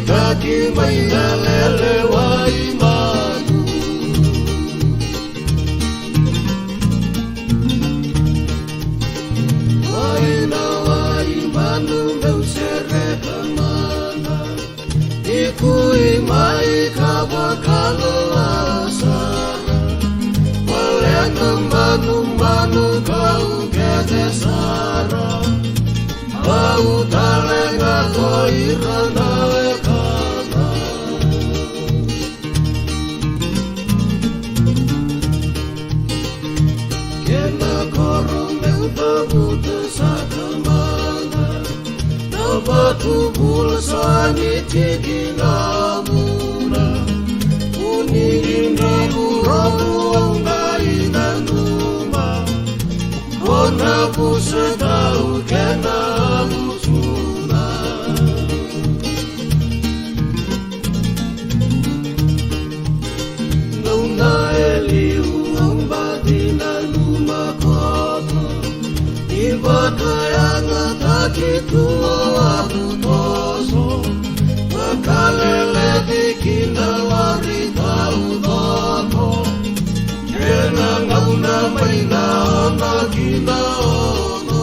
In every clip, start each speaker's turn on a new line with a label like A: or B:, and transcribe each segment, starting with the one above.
A: taki mai ngalele wa imanu wa imanu meu sere kamana ikui mai kabakalo asara walena manu kau kete sara au talenga koirana ekana kena korong meu tabuta sakamana nabatu bulsani tiginamuna uningina buronga inanuma kona busetau kena busuna nuna eliu umbadina luma kota ibadayana takitu aku toso makalele dikina wari tau toko kena ngauna maina ona kina ono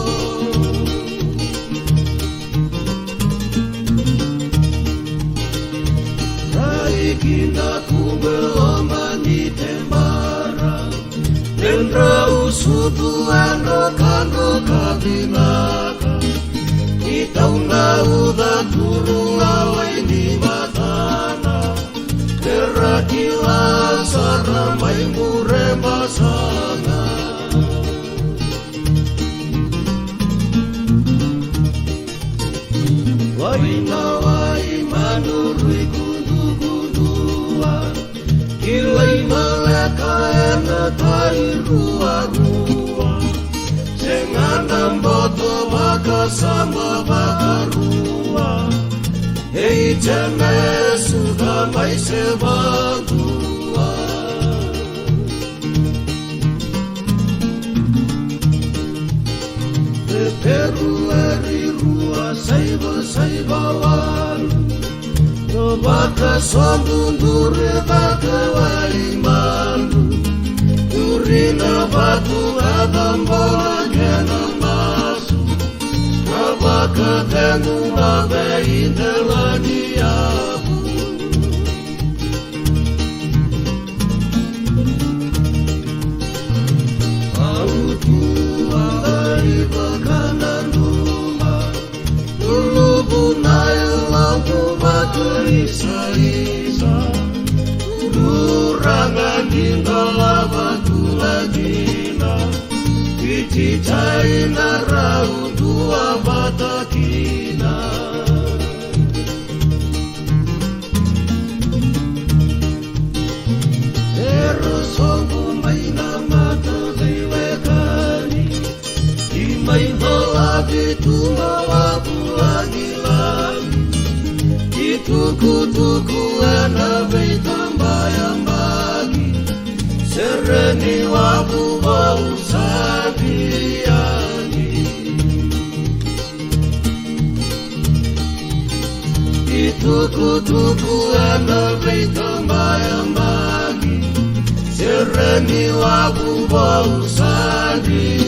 A: rai kina kumeloma ni tembara dendra usutu ano kano kabinaka itauna uda turung awai di matana kerakila saramai mure masana waina wai manurui gundu-gunduan kilai maleka ena tai rua-rua senganam boto maka sama bakarua hei jeme suka mai sebagua Februari rua saibawan baka sombundur baka walimandu durina batu adam bola kena masu baka tenu nabe indelani abu autu ai bakana numa dulu bunai lampu batu isa durangan dingala batu lagina Cicai narau dua mata kina Erosongu maina mata dewekani Imain lagi tumawa bulangilan Ituku-tuku ena tambah bagi Sereni wabu bau sabiani Ituku-tuku ena tambah bagi Sereni wabu bau sabiani